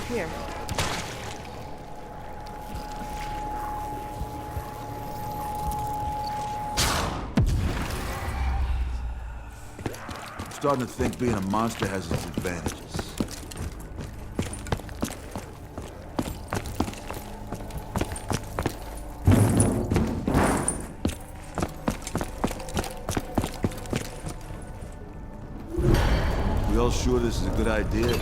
Here. I'm starting to think being a monster has its advantages. We all sure this is a good idea?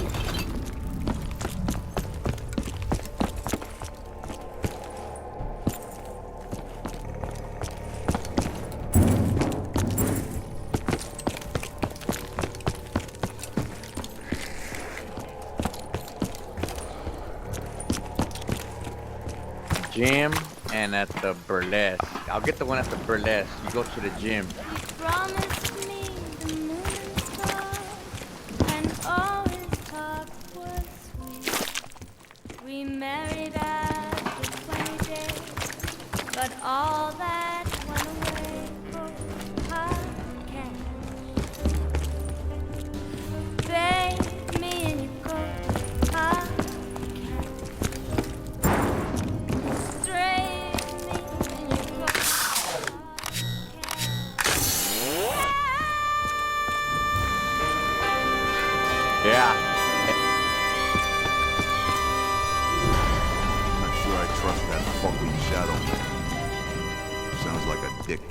Gym and at the burlesque. I'll get the one at the burlesque. You go to the gym. Promised me the moon and stars, and all his talk was sweet. We married after 20 days, but all that went away for podcast. Bathe me in your coat, podcast. Straight me in your coat, Yeah. I'm not sure I trust that fucking shadow man. Sounds like a dick.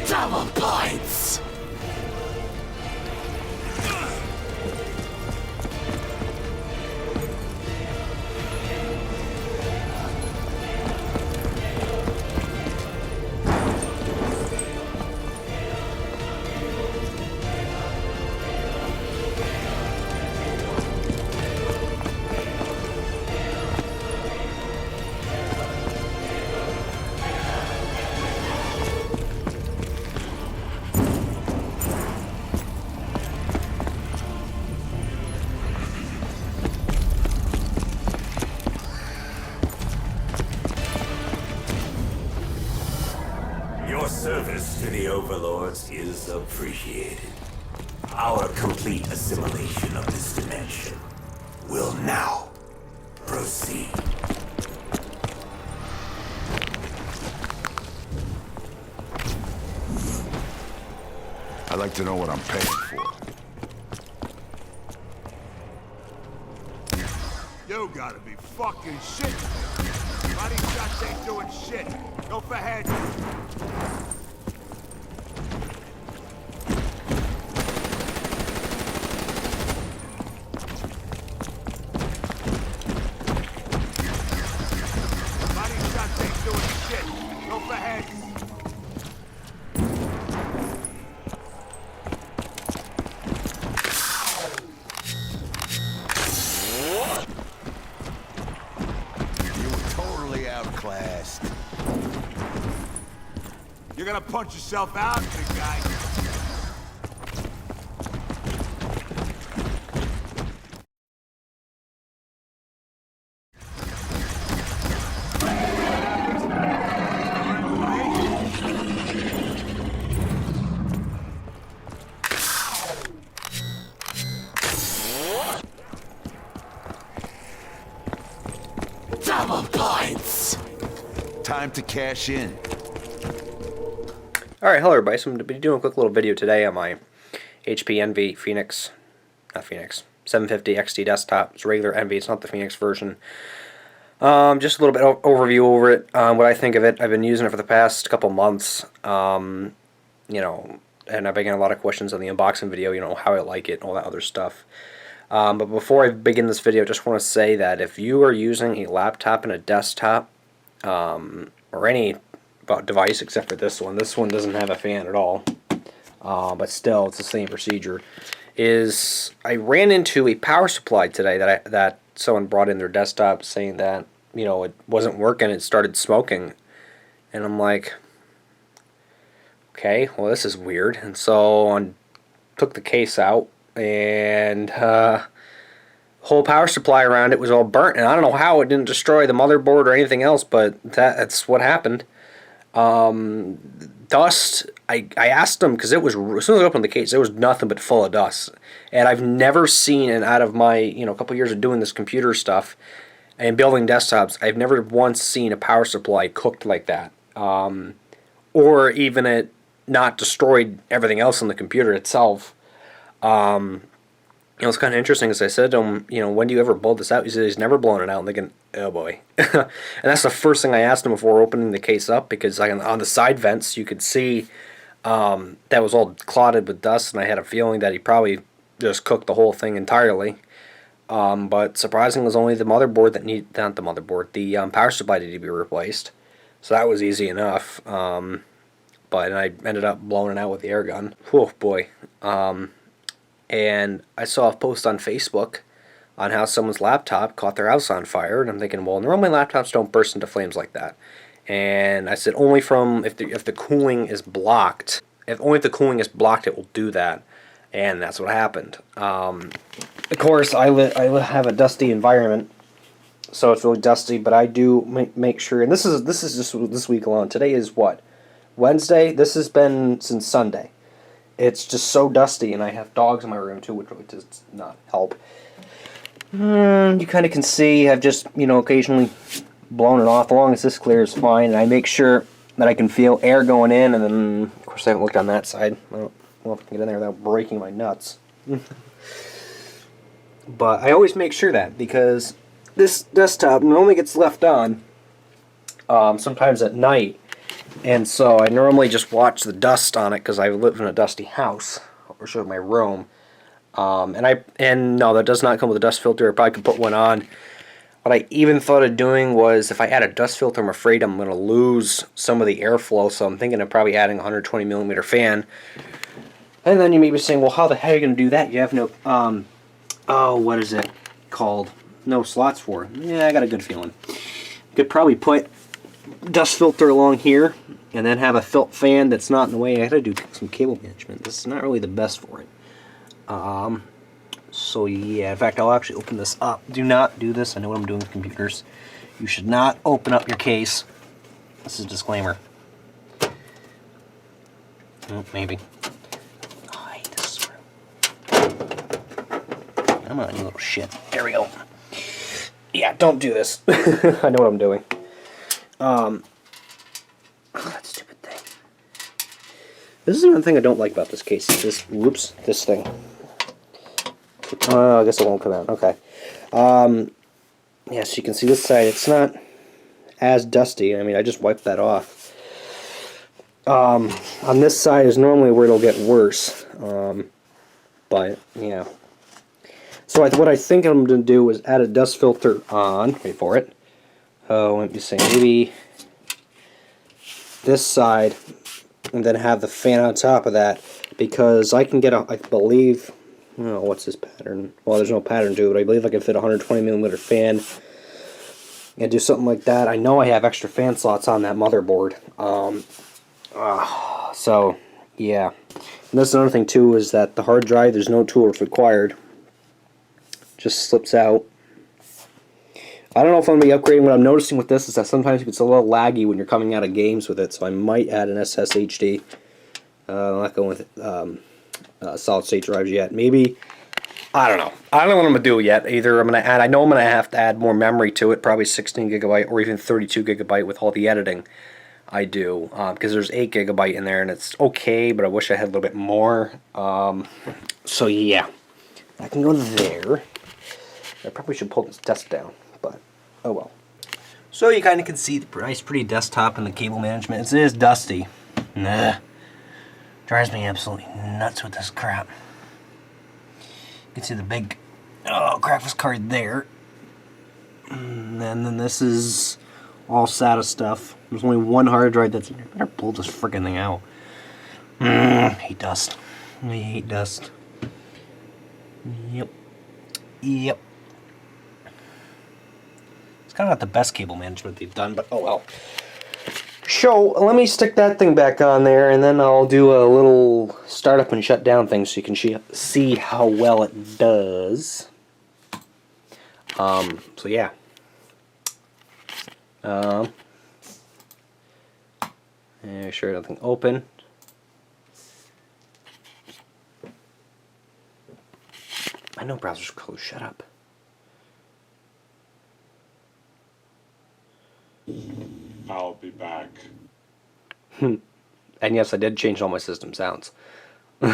Double points! Your service to the overlords is appreciated. Our complete assimilation of this dimension will now proceed. I'd like to know what I'm paying for. You gotta be fucking shit. Body shots ain't doing shit. Go for head. Body shots ain't doing shit. Go for head. You were totally outclassed. You're gonna punch yourself out, big guy. Double points! Time to cash in. Alright, hello everybody. So I'm going to be doing a quick little video today on my HP Envy Phoenix, not Phoenix, 750 XT desktop. It's regular Envy, it's not the Phoenix version. Just a little bit of overview over it, what I think of it. I've been using it for the past couple months, you know, and I've been getting a lot of questions on the unboxing video, you know, how I like it and all that other stuff. But before I begin this video, I just want to say that if you are using a laptop and a desktop, or any device except for this one doesn't have a fan at all, but still it's the same procedure, is I ran into a power supply today that's someone brought in their desktop saying that, you know, it wasn't working, it started smoking. And I'm like, okay, well, this is weird. And so I took the case out, and whole power supply around it was all burnt. And I don't know how it didn't destroy the motherboard or anything else, but that's what happened. Dust, I asked them, because it was, as soon as I opened the case, it was nothing but full of dust. And I've never seen, and out of my, you know, couple years of doing this computer stuff and building desktops, I've never once seen a power supply cooked like that. Or even it not destroyed everything else in the computer itself. You know, it's kind of interesting, as I said to him, you know, when do you ever blow this out? He said he's never blown it out. I'm thinking, oh boy. And that's the first thing I asked him before opening the case up, because like on the side vents, you could see that was all clotted with dust, and I had a feeling that he probably just cooked the whole thing entirely. But surprisingly, it was only the motherboard that needed, not the motherboard, the power supply needed to be replaced. So that was easy enough. But I ended up blowing it out with the air gun. Oh boy. And I saw a post on Facebook on how someone's laptop caught their house on fire, and I'm thinking, well, normally laptops don't burst into flames like that. And I said, only from if the cooling is blocked. Only if the cooling is blocked, it will do that. And that's what happened. Of course, I have a dusty environment, so it's really dusty. But I do make sure, and this is just this week alone. Today is what? Wednesday. This has been since Sunday. It's just so dusty, and I have dogs in my room too, which really does not help. You kind of can see I've just, you know, occasionally blown it off. As long as this clears, fine. And I make sure that I can feel air going in, and then, of course, I haven't looked on that side. I don't know if I can get in there without breaking my nuts. But I always make sure that, because this desktop normally gets left on sometimes at night. And so I normally just watch the dust on it, because I live in a dusty house, or show my room. And no, that does not come with a dust filter. I probably could put one on. What I even thought of doing was, if I add a dust filter, I'm afraid I'm going to lose some of the airflow. So I'm thinking of probably adding a 120 millimeter fan. And then you may be saying, well, how the hell are you going to do that? You have no, what is it called? No slots for it. Yeah, I got a good feeling. You could probably put dust filter along here, and then have a fan that's not in the way. I gotta do some cable management. This is not really the best for it. So yeah, in fact, I'll actually open this up. Do not do this. I know what I'm doing with computers. You should not open up your case. This is a disclaimer. Oh, maybe. Oh, I hate this screw. Come on, you little shit. There we go. Yeah, don't do this. I know what I'm doing. Oh, that stupid thing. This is one thing I don't like about this case. This, whoops, this thing. I guess it won't come out. Okay. Yeah, so you can see this side. It's not as dusty. I mean, I just wiped that off. On this side is normally where it'll get worse. But, yeah. So what I think I'm going to do is add a dust filter on. Wait for it. Oh, let me say maybe this side, and then have the fan on top of that, because I can get I believe, oh, what's this pattern? Well, there's no pattern to it, but I believe I can fit a 120 millimeter fan and do something like that. I know I have extra fan slots on that motherboard. So, yeah. And that's another thing too, is that the hard drive, there's no tools required. Just slips out. I don't know if I'm going to be upgrading. What I'm noticing with this is that sometimes it's a little laggy when you're coming out of games with it, so I might add an SSHD. I'm not going with solid state drives yet. Maybe, I don't know. I don't know what I'm going to do yet. Either I'm going to add, I know I'm going to have to add more memory to it, probably 16 gigabyte or even 32 gigabyte with all the editing I do, because there's 8 gigabyte in there, and it's okay, but I wish I had a little bit more. So yeah, I can go there. I probably should pull this desk down. But, oh well. So you kind of can see the nice, pretty desktop and the cable management. It is dusty. Nah. Drives me absolutely nuts with this crap. You can see the big graphics card there. And then this is all SATA stuff. There's only one hard drive that's in here. Better pull this freaking thing out. I hate dust. I hate dust. Yep. Yep. It's kind of not the best cable management they've done, but oh well. So, let me stick that thing back on there, and then I'll do a little startup and shut down thing so you can see how well it does. So yeah. Make sure nothing open. I know browser's closed, shut up. I'll be back. And yes, I did change all my system sounds. You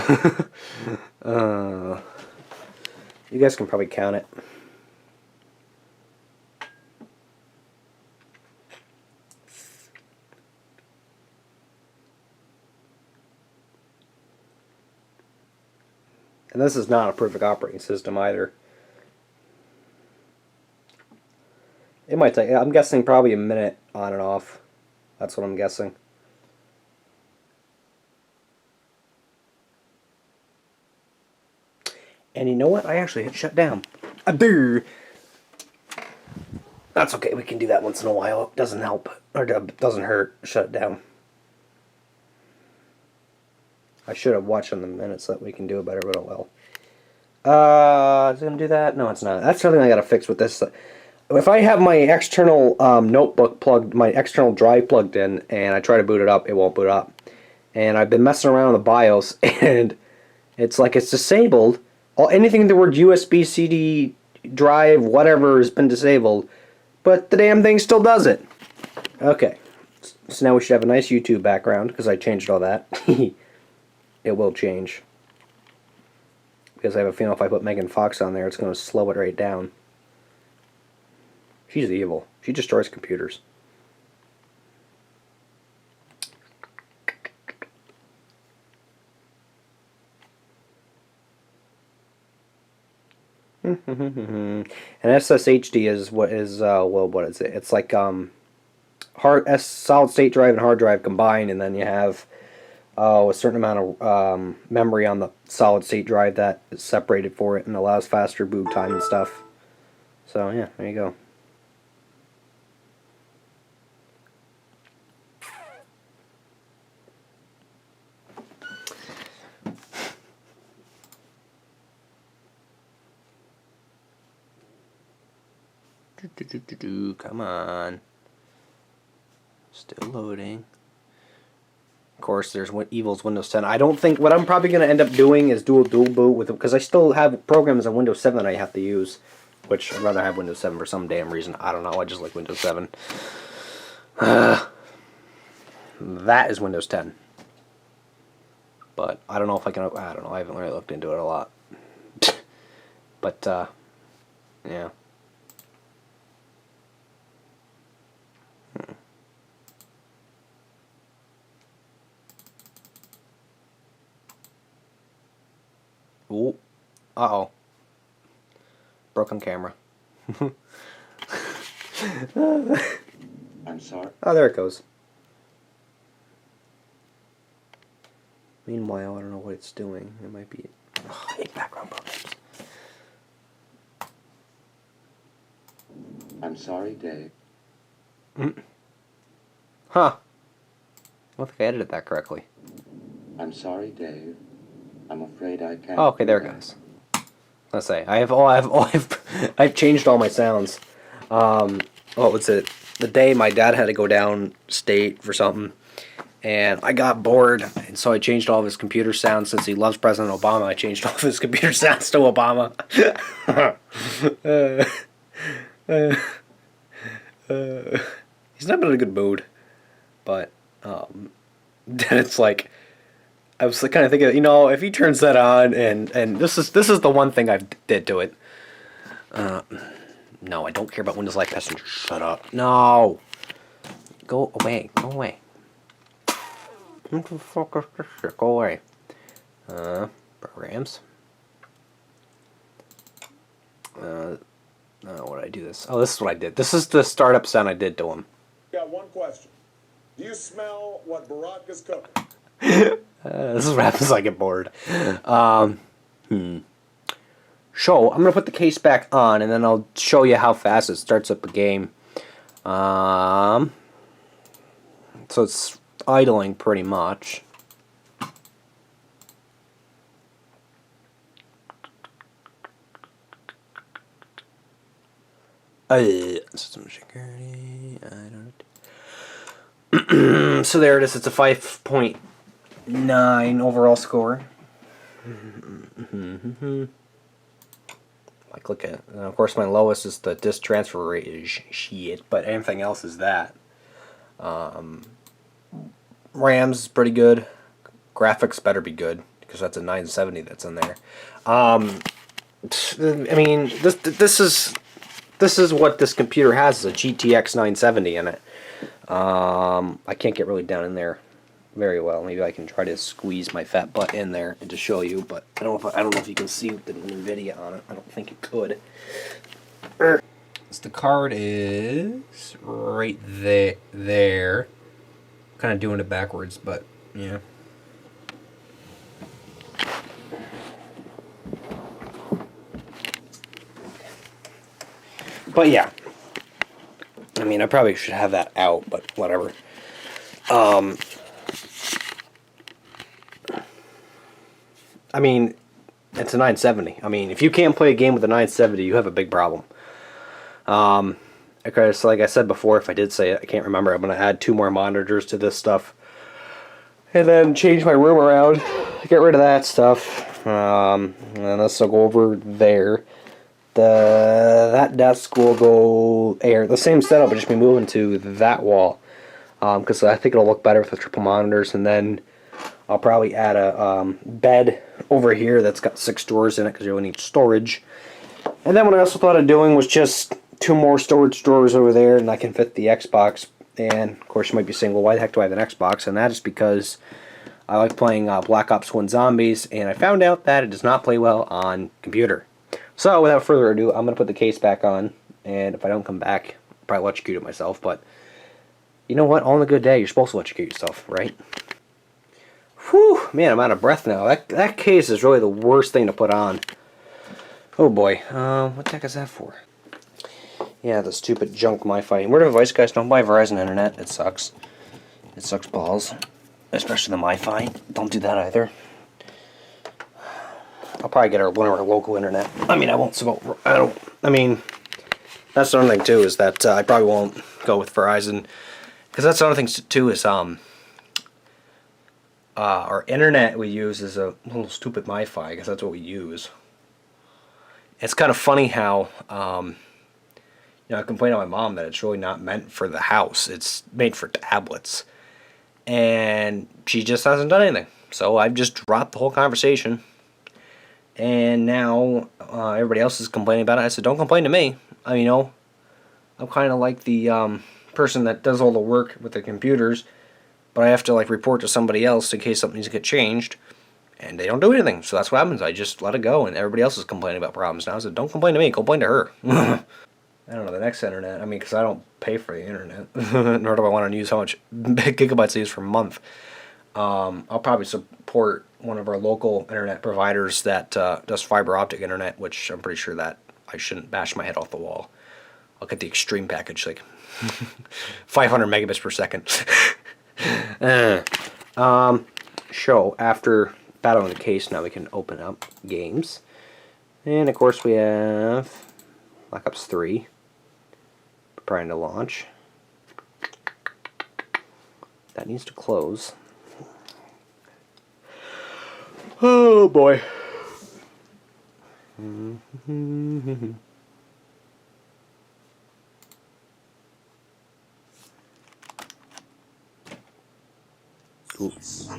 guys can probably count it. And this is not a perfect operating system either. It might take, I'm guessing probably a minute on and off. That's what I'm guessing. And you know what? I actually hit shut down. That's okay. We can do that once in a while. It doesn't help. Or doesn't hurt. Shut it down. I should have watched on the minutes so that we can do it better, but oh well. Is it going to do that? No, it's not. That's something I got to fix with this. If I have my external notebook plugged, my external drive plugged in, and I try to boot it up, it won't boot up. And I've been messing around with the BIOS, and it's like it's disabled. Anything the word USB, CD, drive, whatever has been disabled, but the damn thing still does it. Okay, so now we should have a nice YouTube background, because I changed all that. It will change. Because I have a feeling if I put Megan Fox on there, it's going to slow it right down. She's evil. She destroys computers. And SSHD is what is well, what is it? It's like solid state drive and hard drive combined, and then you have a certain amount of memory on the solid state drive that is separated for it and allows faster boot time and stuff. So yeah, there you go. Come on. Still loading. Of course, there's Evil's Windows 10. I don't think what I'm probably going to end up doing is do a dual boot with it, because I still have programs on Windows 7 that I have to use, which I'd rather have Windows 7 for some damn reason. I don't know. I just like Windows 7. That is Windows 10. But I don't know if I can. I don't know. I haven't really looked into it a lot. But yeah. Ooh. Uh-oh. Broken camera. I'm sorry. Oh, there it goes. Meanwhile, I don't know what it's doing. It might be... Oh, I hate background programs. I'm sorry, Dave. Huh. I don't think I edited that correctly. I'm sorry, Dave. I'm afraid I can't. Oh, okay, there it goes. Let's say I've changed all my sounds. What was it? The day my dad had to go downstate for something, and I got bored, and so I changed all of his computer sounds. Since he loves President Obama, I changed all of his computer sounds to Obama. He's not been in a good mood, but then it's like. I was kind of thinking, you know, if he turns that on, and this is the one thing I did to it. No, I don't care about Windows Live Messenger. Shut up. No. Go away. Go away. What the fuck is this shit? Go away. Programs. What did I do this? Oh, this is what I did. This is the startup sound I did to him. Got one question. Do you smell what Barack is cooking? This is what happens as I get bored. So, I'm going to put the case back on, and then I'll show you how fast it starts up the game. So it's idling pretty much. System security. I don't. So there it is. It's a 5.9 overall score. I click it. And of course, my lowest is the disk transfer rate is shit, but anything else is that. RAM's is pretty good. Graphics better be good because that's a 970 that's in there. I mean, this is what this computer has, is a GTX 970 in it. I can't get really down in there very well. Maybe I can try to squeeze my fat butt in there and to show you, but I don't know if you can see the Nvidia on it. I don't think you could. So the card is right there. Kind of doing it backwards, but yeah. But yeah, I mean, I probably should have that out, but whatever. I mean, it's a 970. I mean, if you can't play a game with a 970, you have a big problem. Okay, so like I said before, if I did say it, I can't remember. I'm going to add 2 more monitors to this stuff. And then change my room around. Get rid of that stuff. And this will go over there. That desk will go the same setup, but just be moving to that wall. Because I think it'll look better with the triple monitors. And then I'll probably add a bed over here that's got 6 drawers in it because you need storage. And then what I also thought of doing was just 2 more storage drawers over there, and I can fit the Xbox. And of course you might be saying, well, why the heck do I have an Xbox? And that is because I like playing Black Ops 1 Zombies, and I found out that it does not play well on computer. So without further ado, I'm going to put the case back on, and if I don't come back, I'll probably electrocute it myself. But you know what? On a good day, you're supposed to electrocute yourself, right? Whew, man, I'm out of breath now. That case is really the worst thing to put on. Oh boy, what the heck is that for? Yeah, the stupid junk MiFi. Word of advice, guys, don't buy Verizon Internet. It sucks. It sucks balls. Especially the MiFi. Don't do that either. I'll probably get one of our local internet. I mean, I won't. I mean, that's the other thing too, is that I probably won't go with Verizon, because that's the other thing too is our internet we use is a little stupid MiFi, because that's what we use. It's kind of funny how I complained to my mom that it's really not meant for the house. It's made for tablets, and she just hasn't done anything. So I've just dropped the whole conversation. And now everybody else is complaining about it. I said, don't complain to me. I'm kind of like the person that does all the work with the computers, but I have to like report to somebody else in case something needs to get changed, and they don't do anything. So that's what happens. I just let it go, and everybody else is complaining about problems now. I said, don't complain to me. Complain to her. I don't know, the next internet. I mean, because I don't pay for the internet, nor do I want to use how much gigabytes I use per month. I'll probably support one of our local internet providers that does fiber optic internet, which I'm pretty sure that I shouldn't bash my head off the wall. I'll get the extreme package, like 500 megabits per second. So after battling the case, now we can open up games. And of course we have Black Ops 3 preparing to launch. That needs to close. Oh boy. Oops.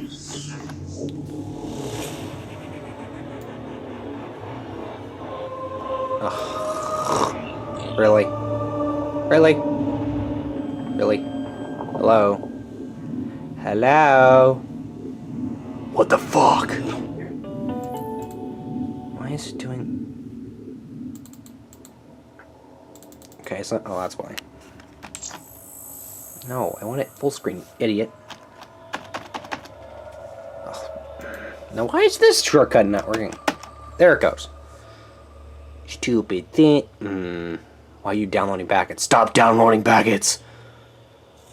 Really? Really? Really? Hello? Hello? What the fuck? Why is it doing... Okay, it's not... Oh, that's why. No, I want it full screen, idiot. Ugh. Now, why is this shortcut not working? There it goes. Stupid thing. Why Why are you downloading packets? Stop downloading packets!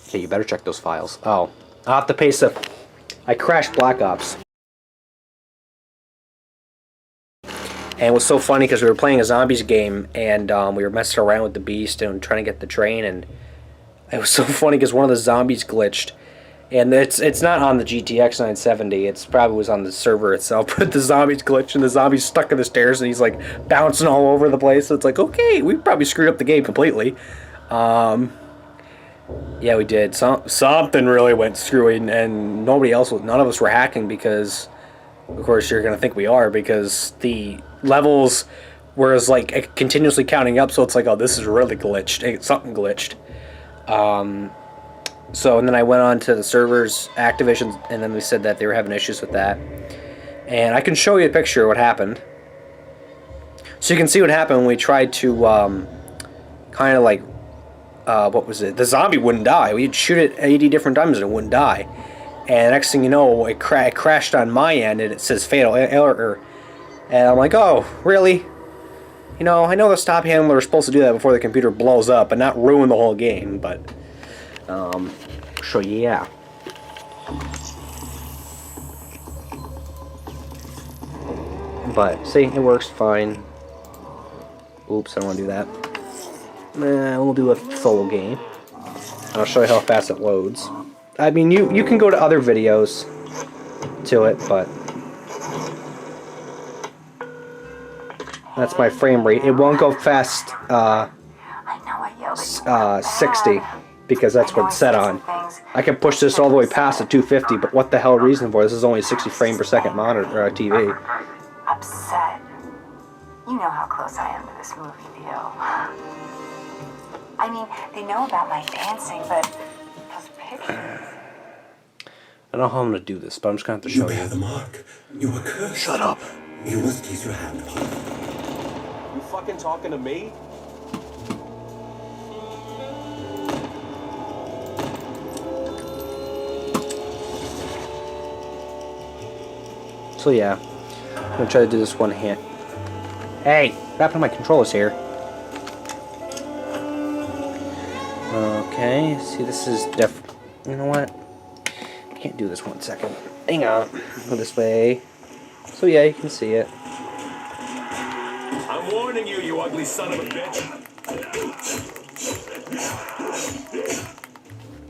Okay, you better check those files. Oh, I'll have to pay some... I crashed Black Ops. And it was so funny because we were playing a zombies game, and we were messing around with the beast and trying to get the train, and it was so funny because one of the zombies glitched. And it's not on the GTX 970, it's probably was on the server itself, but the zombies glitched and the zombie's stuck in the stairs and he's like bouncing all over the place. So it's like, okay, we probably screwed up the game completely. Yeah, we did. Something really went screwing, and none of us were hacking because, of course, you're going to think we are, because the levels were like continuously counting up, so it's like, oh, this is really glitched. Something glitched. So, and then I went on to the servers, Activision, and then they said that they were having issues with that. And I can show you a picture of what happened. So you can see what happened when we tried to, kind of like, what was it? The zombie wouldn't die. We'd shoot it 80 different times and it wouldn't die. And the next thing you know, it crashed on my end and it says fatal error. And I'm like, oh, really? You know, I know the stop handler is supposed to do that before the computer blows up and not ruin the whole game, but... so yeah. But, see, it works fine. Oops, I don't want to do that. We'll do a solo game. And I'll show you how fast it loads. I mean, you can go to other videos to it, but... that's my frame rate. It won't go fast, 60. Because that's what it's set on. I can push this all the way past the 250, but what the hell reason for this is only a 60 frame per second monitor TV. Upset. You know how close I am to this movie deal. I mean, they know about my dancing, but those pictures. I don't know how I'm gonna do this, but I'm just gonna have to show you. You bear the mark. You were cursed. Shut up. You must kiss your hand upon it. You fucking talking to me? So yeah, I'm gonna try to do this one hand. Hey, what happened to my controllers here? Okay, see, this is you know what? I can't do this 1 second. Hang on. Go this way. So yeah, you can see it. I'm warning you, you ugly son of a bitch.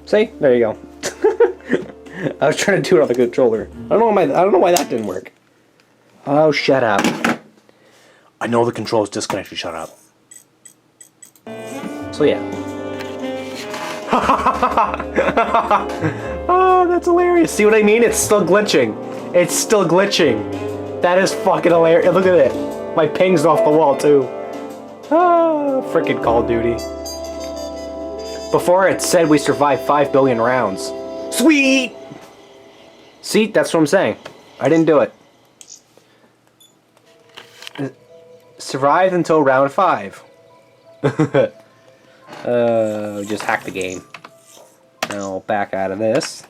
See? There you go. I was trying to do it on the controller. I don't know why that didn't work. Oh, shut up. I know the control's disconnected. Shut up. So yeah. Oh, that's hilarious. See what I mean? It's still glitching. It's still glitching. That is fucking hilarious. Look at it. My ping's off the wall too. Ah, freaking Call of Duty. Before it said we survived 5 billion rounds. Sweet! See, that's what I'm saying. I didn't do it. Survived until round 5. Just hack the game. Now back out of this.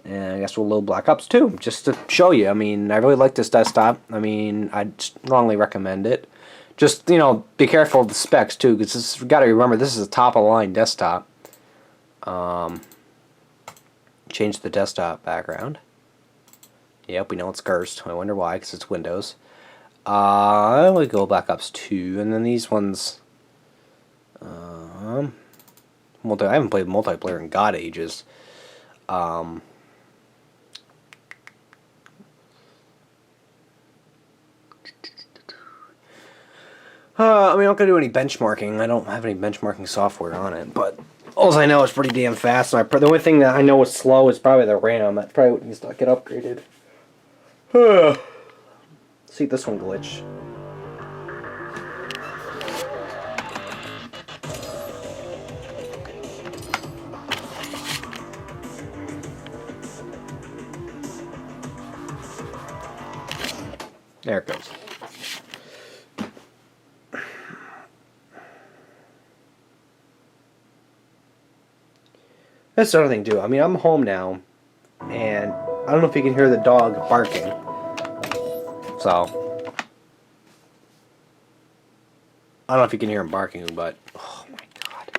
And I guess we'll load Black Ops 2, just to show you. I mean, I really like this desktop. I mean, I'd strongly recommend it. Just, you know, be careful of the specs, too, because you got to remember, this is a top-of-the-line desktop. Change the desktop background. Yep, we know it's cursed. I wonder why, because it's Windows. We go Black Ops 2, and then these ones... I haven't played multiplayer in god ages. I mean, I'm not going to do any benchmarking. I don't have any benchmarking software on it, but all I know is pretty damn fast. And the only thing that I know is slow is probably the RAM. That's probably what needs to get upgraded. See, this one glitch. There it goes. That's the other thing too. I mean, I'm home now, and I don't know if you can hear the dog barking. So, I don't know if you can hear him barking, but oh my god.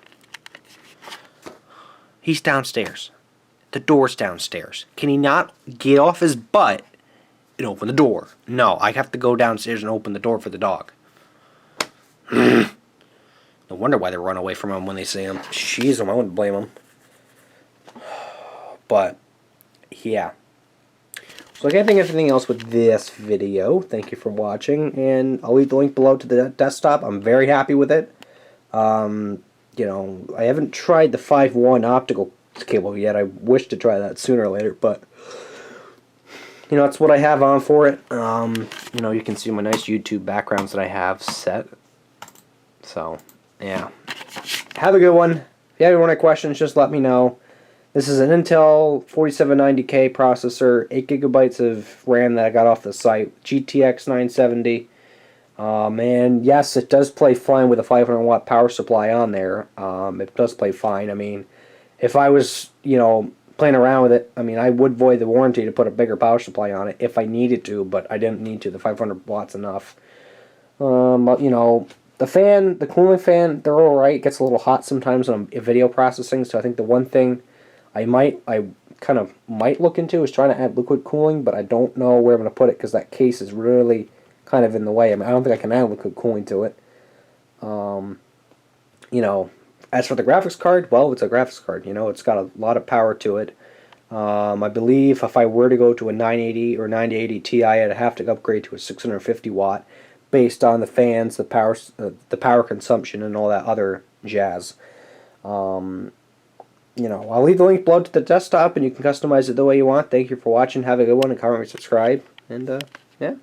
He's downstairs. The door's downstairs. Can he not get off his butt and open the door? No, I have to go downstairs and open the door for the dog. No wonder why they run away from him when they see him. Jeez, I wouldn't blame him. But, yeah. So, like anything else with this video, thank you for watching, and I'll leave the link below to the desktop. I'm very happy with it. You know, I haven't tried the 5.1 optical cable yet. I wish to try that sooner or later, but you know, that's what I have on for it. You know, you can see my nice YouTube backgrounds that I have set. So, yeah. Have a good one. If you have any questions, just let me know. This is an Intel 4790K processor, 8 gigabytes of RAM that I got off the site, GTX 970. And yes, it does play fine with a 500 watt power supply on there. It does play fine. I mean, if I was, you know, playing around with it, I mean, I would void the warranty to put a bigger power supply on it if I needed to, but I didn't need to. The 500 watts enough. But, you know, the fan, the cooling fan, they're alright. It gets a little hot sometimes when I'm video processing, so I think the one thing I kind of might look into is trying to add liquid cooling, but I don't know where I'm going to put it because that case is really kind of in the way. I mean, I don't think I can add liquid cooling to it. You know, as for the graphics card, well, it's a graphics card. You know, it's got a lot of power to it. I believe if I were to go to a 980 or 9080 Ti, I'd have to upgrade to a 650 watt based on the fans, the power consumption, and all that other jazz. You know, I'll leave the link below to the desktop, and you can customize it the way you want. Thank you for watching. Have a good one, and comment, subscribe, and yeah.